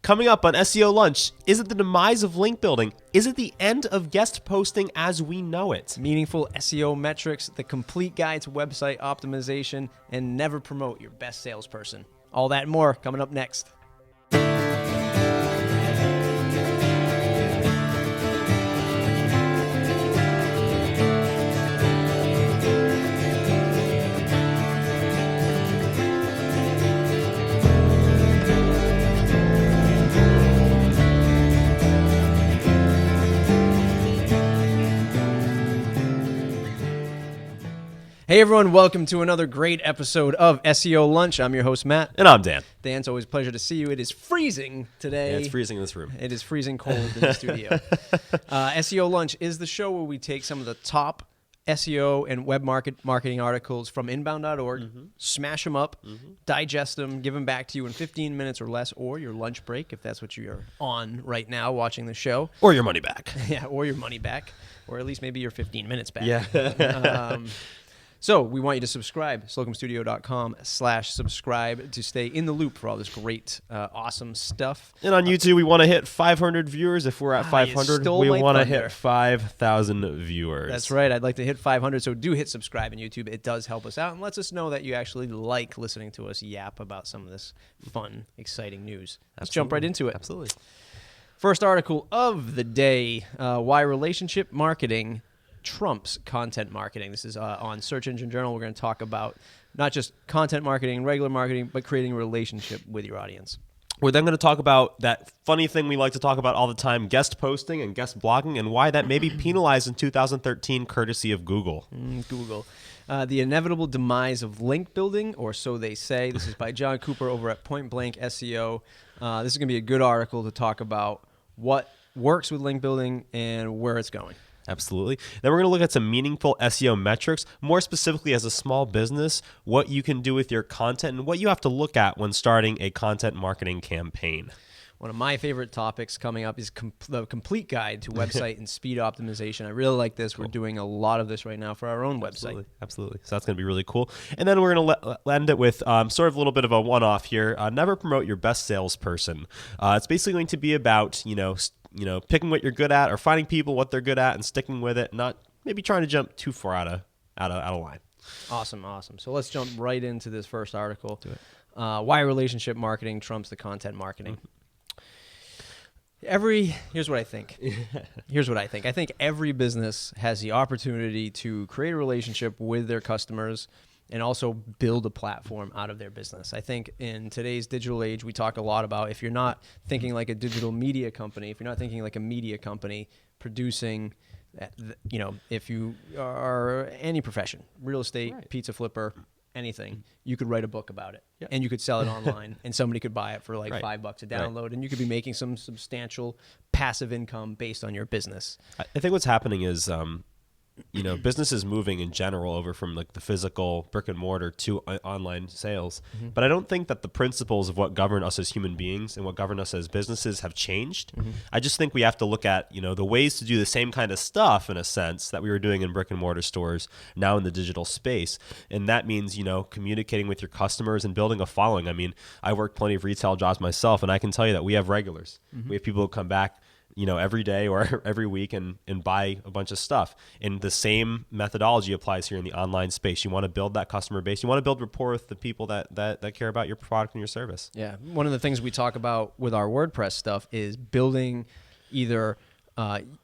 Coming up on SEO Lunch, is it the demise of link building? Is it the end of guest posting as we know it? Meaningful SEO metrics, the complete guide to website optimization, and never promote your best salesperson. All that and more coming up next. Hey everyone, welcome to another great episode of SEO Lunch. I'm your host, Matt. And I'm Dan. Dan, it's always a pleasure to see you. It is freezing today. Yeah, it's freezing in this room. It is freezing cold in the studio. SEO Lunch is the show where we take some of the top SEO and web marketing articles from inbound.org, smash them up, digest them, give them back to you in 15 minutes or less, or your lunch break if that's what you're on right now watching the show. Or your money back. Yeah, or your money back, or at least maybe your 15 minutes back. Yeah. So we want you to subscribe, slocumstudio.com/subscribe to stay in the loop for all this great, awesome stuff. And on YouTube, we want to hit 500 viewers. If we're at 500, we want to hit 5,000 viewers. That's right. I'd like to hit 500, so do hit subscribe on YouTube. It does help us out and lets us know that you actually like listening to us yap about some of this fun, exciting news. Let's jump right into it. Absolutely. First article of the day, why relationship marketing trumps content marketing. This is on Search Engine Journal. We're going to talk about not just content marketing, regular marketing, but creating a relationship with your audience. We're then going to talk about that funny thing we like to talk about all the time, guest posting and guest blogging, and why that may be penalized in 2013 courtesy of Google. Google. The inevitable demise of link building, or so they say. This is by John Cooper over at Point Blank SEO. This is going to be a good article to talk about what works with link building and where it's going. Absolutely. Then we're going to look at some meaningful SEO metrics, more specifically as a small business, what you can do with your content and what you have to look at when starting a content marketing campaign. One of my favorite topics coming up is the complete guide to website and speed optimization. I really like this. Cool. We're doing a lot of this right now for our own website. Absolutely. So that's going to be really cool. And then we're going to end it with sort of a little bit of a one-off here. Never promote your best salesperson. It's basically going to be about, picking what you're good at or finding people what they're good at and sticking with it, not maybe trying to jump too far out of line. Awesome. So let's jump right into this first article. Do it. Why relationship marketing trumps the content marketing. Here's what I think. I think every business has the opportunity to create a relationship with their customers and also build a platform out of their business. I think in today's digital age, we talk a lot about if you're not thinking like a digital media company, if you're not thinking like a media company producing, if you are any profession, real estate, right, pizza flipper, anything, you could write a book about it. Yep. And you could sell it online and somebody could buy it for like $5 a download, right, and you could be making some substantial passive income based on your business. I think what's happening is business is moving in general over from like the physical brick and mortar to online sales. Mm-hmm. But I don't think that the principles of what govern us as human beings and what govern us as businesses have changed. Mm-hmm. I just think we have to look at, the ways to do the same kind of stuff in a sense that we were doing in brick and mortar stores now in the digital space. And that means, communicating with your customers and building a following. I mean, I work plenty of retail jobs myself, and I can tell you that we have regulars. Mm-hmm. We have people who come back every day or every week and buy a bunch of stuff. And the same methodology applies here in the online space. You want to build that customer base. You want to build rapport with the people that care about your product and your service. Yeah. One of the things we talk about with our WordPress stuff is building either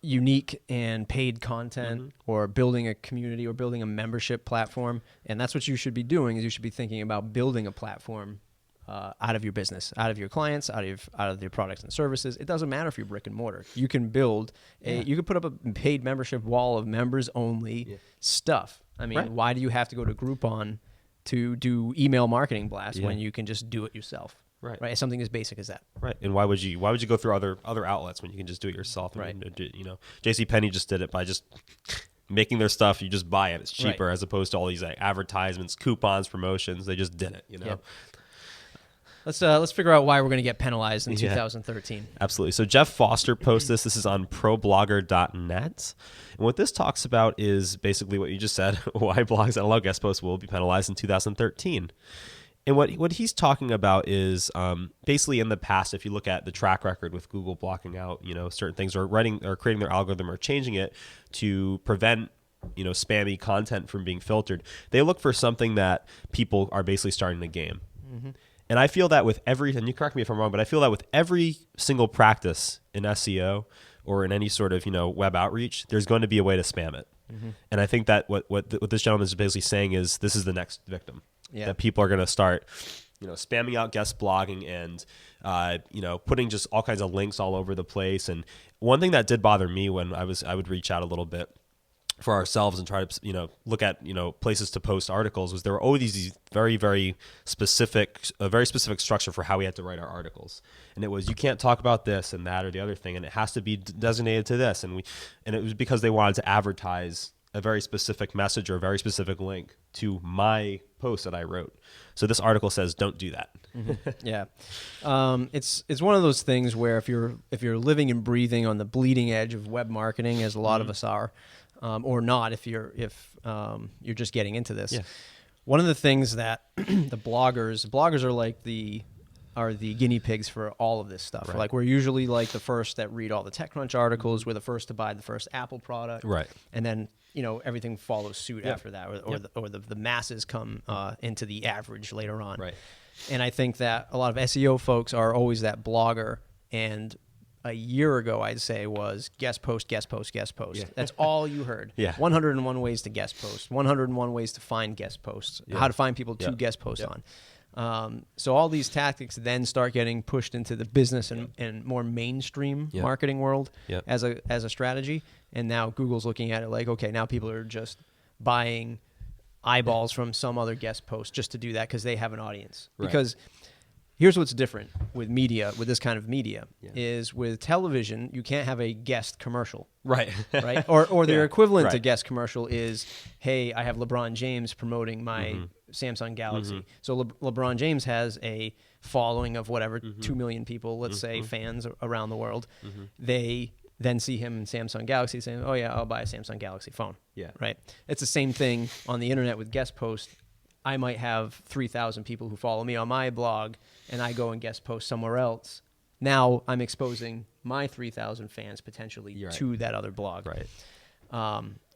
unique and paid content, or building a community or building a membership platform. And that's what you should be doing, is you should be thinking about building a platform out of your business, out of your clients, out of your products and services. It doesn't matter if you're brick and mortar. You can build you can put up a paid membership wall of members only stuff. I mean, why do you have to go to Groupon to do email marketing blasts when you can just do it yourself? Right. Something as basic as that. Right. And why would you go through other outlets when you can just do it yourself? Right. JCPenney just did it by just making their stuff. You just buy it. It's cheaper as opposed to all these advertisements, coupons, promotions. They just did it. Yep. Let's figure out why we're going to get penalized in 2013. Absolutely. So Jeff Foster posts this. This is on ProBlogger.net. And what this talks about is basically what you just said, why blogs that allow guest posts will be penalized in 2013. And what he's talking about is basically in the past, if you look at the track record with Google blocking out, certain things or creating their algorithm or changing it to prevent, spammy content from being filtered, they look for something that people are basically starting to game. Mm-hmm. And I feel that with and you correct me if I'm wrong, but I feel that with every single practice in SEO or in any sort of, web outreach, there's going to be a way to spam it. Mm-hmm. And I think that what this gentleman is basically saying is this is the next victim. Yeah. That people are going to start, spamming out guest blogging and, putting just all kinds of links all over the place. And one thing that did bother me when I would reach out a little bit for ourselves and try to, look at, places to post articles was there were always these very, very specific structure for how we had to write our articles. And it was, you can't talk about this and that or the other thing. And it has to be designated to this. And it was because they wanted to advertise a very specific message or a very specific link to my post that I wrote. So this article says, don't do that. Mm-hmm. Yeah. It's one of those things where if you're living and breathing on the bleeding edge of web marketing, as a lot of us are, or not, if you're just getting into this. Yeah. One of the things that the bloggers are like the guinea pigs for all of this stuff. Right. Like we're usually like the first that read all the TechCrunch articles. We're the first to buy the first Apple product. Right. And then, everything follows suit after that, or the masses come into the average later on. Right. And I think that a lot of SEO folks are always that blogger, and a year ago I'd say was guest post, guest post, guest post. Yeah. That's all you heard. Yeah. 101 ways to guest post, 101 ways to find guest posts, how to find people to guest post on. So all these tactics then start getting pushed into the business and more mainstream marketing world as a strategy. And now Google's looking at it like, okay, now people are just buying eyeballs from some other guest post just to do that because they have an audience. Right. Because here's what's different with media, with this kind of media, is with television, you can't have a guest commercial. Right. Right? Or their equivalent to guest commercial is, hey, I have LeBron James promoting my Samsung Galaxy. Mm-hmm. So LeBron James has a following of whatever, 2 million people, let's say, fans around the world. Mm-hmm. They then see him in Samsung Galaxy saying, oh yeah, I'll buy a Samsung Galaxy phone. Yeah. Right? It's the same thing on the internet with guest posts. I might have 3,000 people who follow me on my blog, and I go and guest post somewhere else. Now I'm exposing my 3,000 fans potentially to that other blog. Right.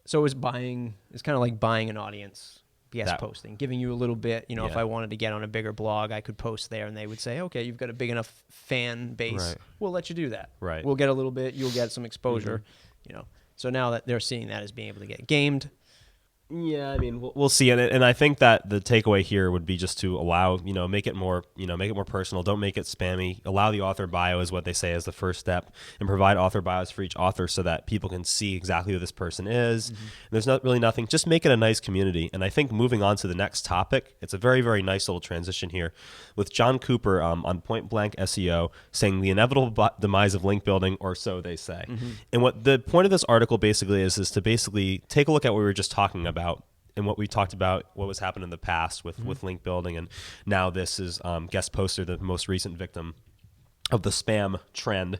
So it's kind of like buying an audience, guest posting, giving you a little bit. If I wanted to get on a bigger blog, I could post there, and they would say, okay, you've got a big enough fan base. Right. We'll let you do that. Right. We'll get a little bit. You'll get some exposure. So now that they're seeing that as being able to get gamed. Yeah, I mean, we'll see, and I think that the takeaway here would be just to allow, make it more personal. Don't make it spammy. Allow the author bio is what they say is the first step, and provide author bios for each author so that people can see exactly who this person is. Mm-hmm. And there's not really nothing. Just make it a nice community. And I think moving on to the next topic, it's a very, very nice little transition here with John Cooper on Point Blank SEO saying the inevitable demise of link building, or so they say. Mm-hmm. And what the point of this article basically is to basically take a look at what we were just talking about and what we talked about, what was happening in the past with link building. And now this is guest poster, the most recent victim of the spam trend,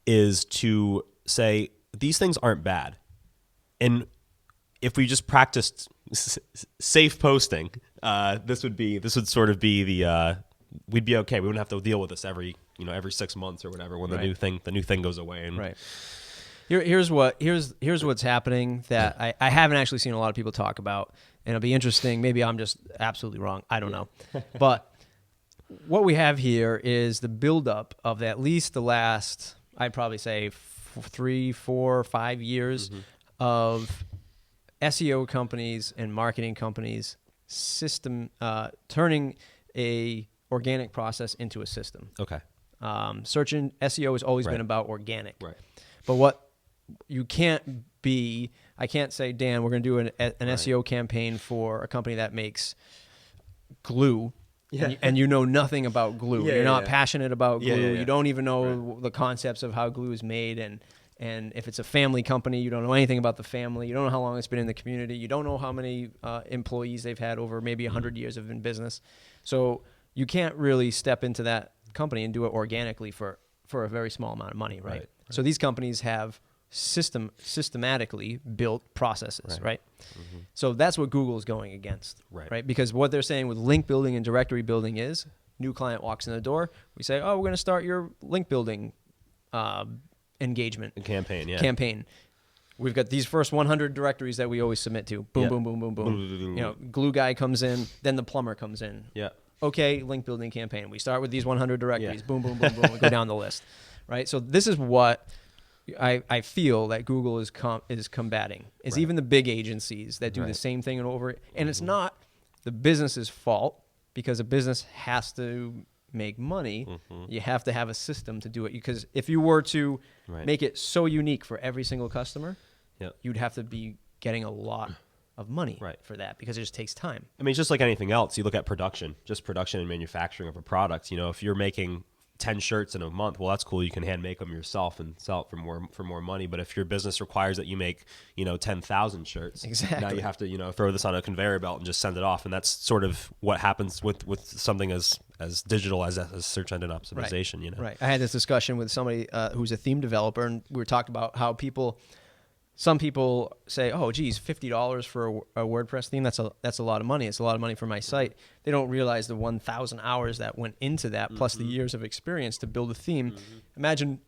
is to say these things aren't bad. And if we just practiced safe posting, this would sort of be the we'd be okay. We wouldn't have to deal with this every 6 months or whatever when the new thing goes away. And right. Here's what's happening that I haven't actually seen a lot of people talk about, and it'll be interesting. Maybe I'm just absolutely wrong. I don't know. But what we have here is the buildup of at least the last, I'd probably say 3, 4, 5 years of SEO companies and marketing companies turning a organic process into a system. Okay. Search and SEO has always been about organic. Right. But what you can't be, I can't say, Dan, we're going to do an SEO campaign for a company that makes glue. Yeah. And you know nothing about glue. You're not passionate about glue. You don't even know the concepts of how glue is made. And if it's a family company, you don't know anything about the family. You don't know how long it's been in the community. You don't know how many employees they've had over maybe 100 years of in business. So you can't really step into that company and do it organically for a very small amount of money, right? So these companies have systematically built processes, right? So that's what Google is going against, right? Because what they're saying with link building and directory building is new client walks in the door. We say, oh, we're going to start your link building engagement. Campaign. We've got these first 100 directories that we always submit to. Boom, boom, boom, boom, boom. Glue guy comes in, then the plumber comes in. Yeah. Okay, link building campaign. We start with these 100 directories. Boom, boom, boom, boom. We go down the list, right? So this is what I feel that Google is combating. Is even the big agencies that do the same thing and over. And it's not the business's fault, because a business has to make money. You have to have a system to do it, because if you were to make it so unique for every single customer, you'd have to be getting a lot of money for that, because it just takes time. I mean, it's just like anything else. You look at production and manufacturing of a product. If you're making 10 shirts in a month, well, that's cool. You can hand make them yourself and sell it for more money. But if your business requires that you make 10,000 shirts, now you have to throw this on a conveyor belt and just send it off. And that's sort of what happens with something as digital as search engine optimization. Right. I had this discussion with somebody who's a theme developer, and we were talking about how some people say, oh, geez, $50 for a WordPress theme, that's a lot of money. It's a lot of money for my site. They don't realize the 1,000 hours that went into that, plus the years of experience to build a theme. Imagine,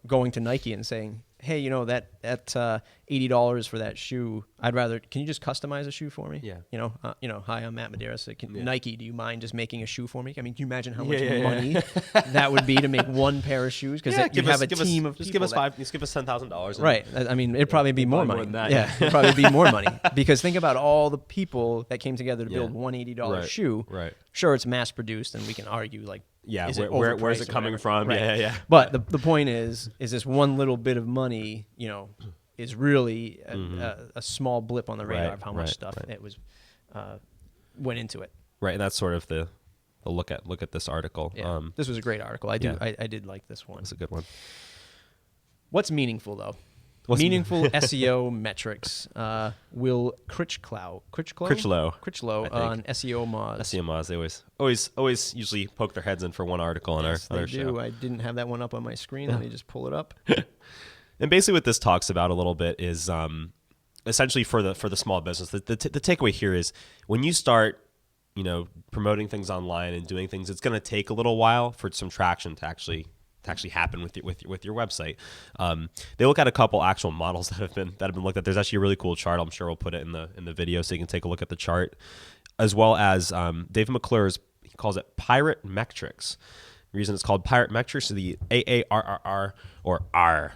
going to Nike and saying, hey, that $80 for that shoe, can you just customize a shoe for me? Yeah. Hi, I'm Matt Medeiros. Nike, do you mind just making a shoe for me? I mean, can you imagine how much money that would be to make one pair of shoes? Because you have a team of people. Just give us $10,000. Right. I mean, it'd probably be more money. It'd probably be more money, because think about all the people that came together to build one $80 shoe. Right. Sure, it's mass produced, and we can argue where's it coming from? Right. Yeah. But the point is this one little bit of money, is really a small blip on the radar of how much stuff it was went into it. Right, and that's sort of the look at this article. Yeah. This was a great article. I did like this one. It's a good one. What's meaningful though? Meaningful SEO metrics. Will Critchlow on SEO Moz. SEO Moz, they always usually poke their heads in for one article on our show. I didn't have that one up on my screen. Let me just pull it up. And basically what this talks about a little bit is essentially for the small business. The takeaway here is when you start promoting things online and doing things, it's going to take a little while for some traction to actually happen with your website. They look at a couple actual models that have been looked at. There's actually a really cool chart. I'm sure we'll put it in the video so you can take a look at the chart, as well as Dave McClure's, he calls it Pirate Metrics. The reason it's called Pirate Metrics is the AARRR or R.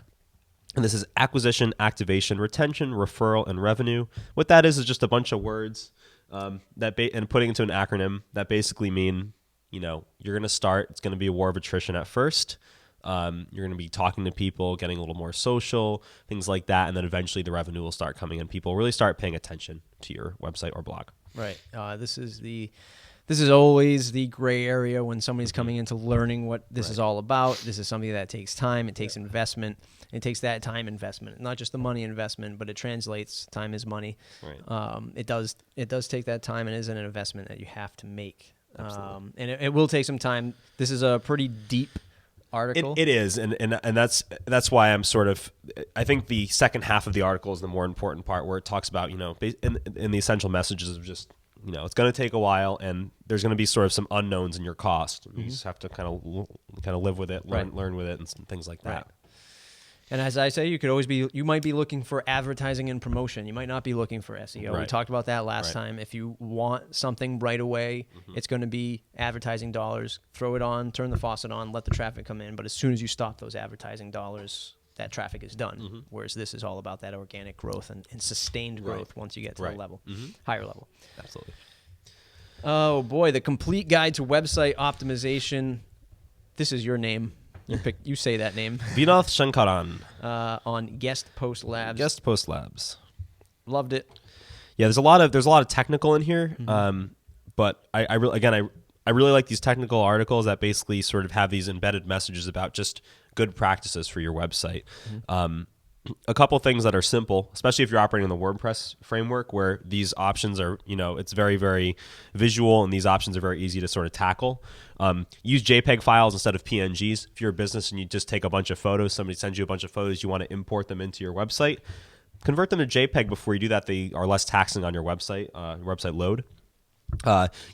And this is acquisition, activation, retention, referral, and revenue. What that is just a bunch of words and putting into an acronym that basically mean, you're going to start, it's going to be a war of attrition at first. You're going to be talking to people, getting a little more social, things like that. And then eventually the revenue will start coming in. People really start paying attention to your website or blog. Right. This is always the gray area when somebody's coming into learning what this is all about. This is something that takes time. It takes investment. It takes that time investment, not just the money investment, but it translates. Time is money. Right. It does take that time, and it is an investment that you have to make. And it will take some time. This is a pretty deep article. It is, and that's why I'm sort of. I think the second half of the article is the more important part, where it talks about in the essential messages of just it's going to take a while, and there's going to be sort of some unknowns in your cost. You just have to kind of live with it, learn with it, and things like that. Right. And as I say, you might be looking for advertising and promotion. You might not be looking for SEO. We talked about that last time. If you want something right away, it's going to be advertising dollars. Throw it on, turn the faucet on, let the traffic come in. But as soon as you stop those advertising dollars, that traffic is done. Whereas this is all about that organic growth and sustained growth once you get to the level, higher level. Absolutely. Oh boy, the complete guide to website optimization. This is your name. You say that name. Vinath Shankaran. On Guest Post Labs. Guest Post Labs. Loved it. Yeah, there's a lot of technical in here. But I really like these technical articles that basically sort of have these embedded messages about just good practices for your website. a couple things that are simple, especially if you're operating in the WordPress framework, where these options are, it's very, very visual, and these options are very easy to sort of tackle. Use JPEG files instead of PNGs. If you're a business and you just take a bunch of photos, somebody sends you a bunch of photos, you want to import them into your website, convert them to JPEG before you do that. They are less taxing on your website load.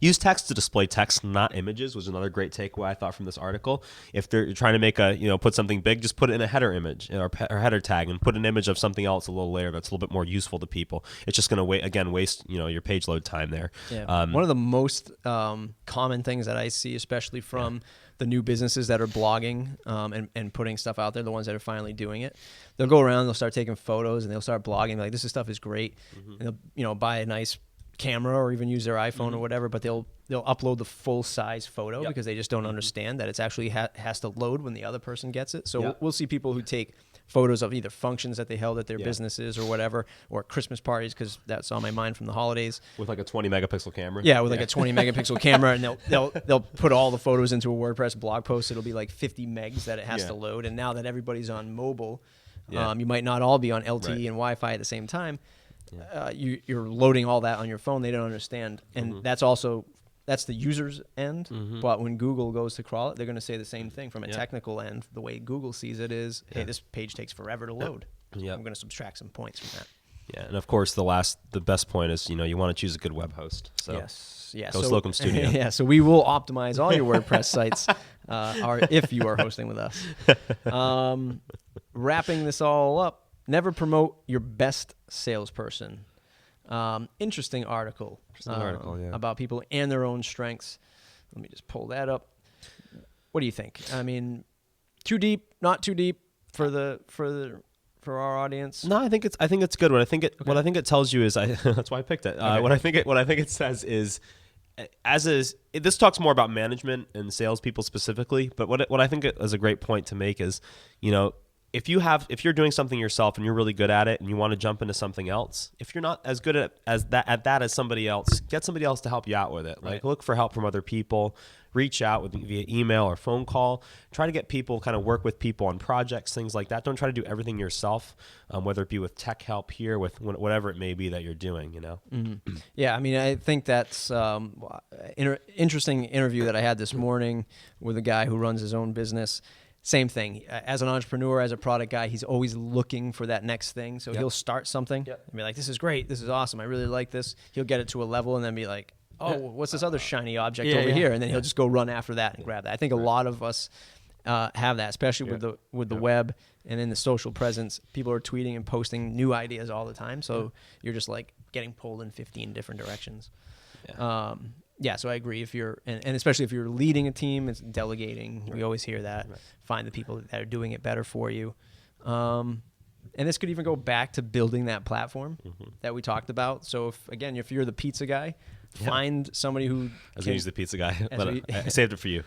Use text to display text, not images, was another great takeaway I thought from this article. If they're trying to make put something big, just put it in a header image or header tag, and put an image of something else a little later that's a little bit more useful to people. It's just going to waste your page load time there. Yeah. One of the most common things that I see, especially from the new businesses that are blogging and putting stuff out there, the ones that are finally doing it, they'll go around, they'll start taking photos, and they'll start blogging like, this stuff is great. And they'll buy a nice camera or even use their iPhone or whatever, but they'll upload the full size photo because they just don't understand that it's actually has to load when the other person gets it. So we'll see people who take photos of either functions that they held at their businesses or whatever, or Christmas parties, because that's on my mind from the holidays. With like a 20 megapixel camera. Yeah, with like a 20 megapixel camera, and they'll put all the photos into a WordPress blog post. It'll be like 50 megs that it has to load. And now that everybody's on mobile, you might not all be on LTE and Wi-Fi at the same time. You're loading all that on your phone. They don't understand, and that's the user's end. But when Google goes to crawl it, they're going to say the same thing from a technical end. The way Google sees it is, hey, this page takes forever to load. I'm going to subtract some points from that. Yeah, and of course the best point is you want to choose a good web host. So go Slocum Studio. Yeah, so we will optimize all your WordPress sites, if you are hosting with us. Wrapping this all up. Never promote your best salesperson. Interesting article. About people and their own strengths. Let me just pull that up. What do you think? I mean, too deep, not too deep for our audience? No, I think it's good. What I think it tells you is that's why I picked it. What I think it says is, this talks more about management and salespeople specifically. But what I think is a great point to make is, if you're doing something yourself and you're really good at it and you want to jump into something else, if you're not as good at that as somebody else, get somebody else to help you out with it. Like, look for help from other people, reach out via email or phone call, try to get people, kind of work with people on projects, things like that. Don't try to do everything yourself, whether it be with tech help here, with whatever it may be that you're doing, Yeah, I mean, I think that's interesting interview that I had this morning with a guy who runs his own business. Same thing. As an entrepreneur, as a product guy, he's always looking for that next thing. So he'll start something and be like, this is great. This is awesome. I really like this. He'll get it to a level and then be like, oh, what's this other shiny object over here? And then he'll just go run after that and grab that. I think a lot of us have that, especially with the web and in the social presence. People are tweeting and posting new ideas all the time. So you're just like getting pulled in 15 different directions. So I agree. If you're, and especially if you're leading a team, it's delegating. We always hear that. Find the people that are doing it better for you. And this could even go back to building that platform that we talked about. So if you're the pizza guy, find somebody who. I was going to use the pizza guy, but I saved it for you.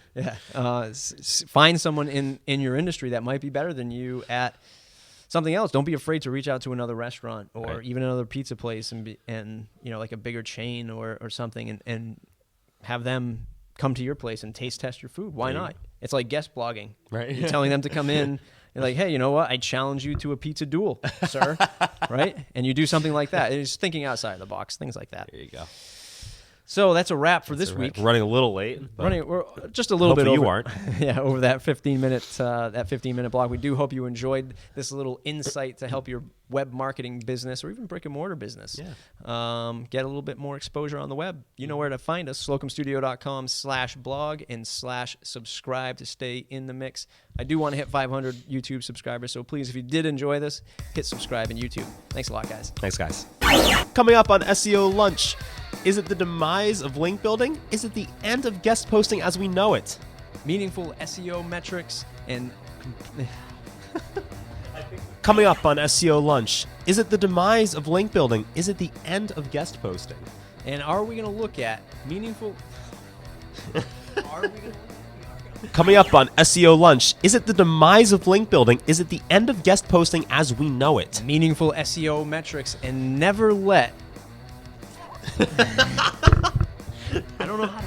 Find someone in your industry that might be better than you at something else. Don't be afraid to reach out to another restaurant or even another pizza place and like a bigger chain or something and have them come to your place and taste test your food. Why not? It's like guest blogging. Right. You're telling them to come in. You're like, hey, you know what? I challenge you to a pizza duel, sir. Right? And you do something like that. It's thinking outside the box, things like that. There you go. So that's a wrap for this week. We're running a little late. We're just a little bit over. You aren't. Over that 15-minute block. We do hope you enjoyed this little insight to help your web marketing business or even brick and mortar business. Get a little bit more exposure on the web. You know where to find us: slocumstudio.com/blog and /subscribe to stay in the mix. I do want to hit 500 YouTube subscribers, so please, if you did enjoy this, hit subscribe in YouTube. Thanks a lot, guys. Thanks, guys. Coming up on SEO Lunch. Is it the demise of link building? Is it the end of guest posting as we know it? Meaningful SEO metrics and... Coming up on SEO Lunch, is it the demise of link building? Is it the end of guest posting? And are we going to look at meaningful... Coming up on SEO Lunch, is it the demise of link building? Is it the end of guest posting as we know it? Meaningful SEO metrics and never let... I don't know how to...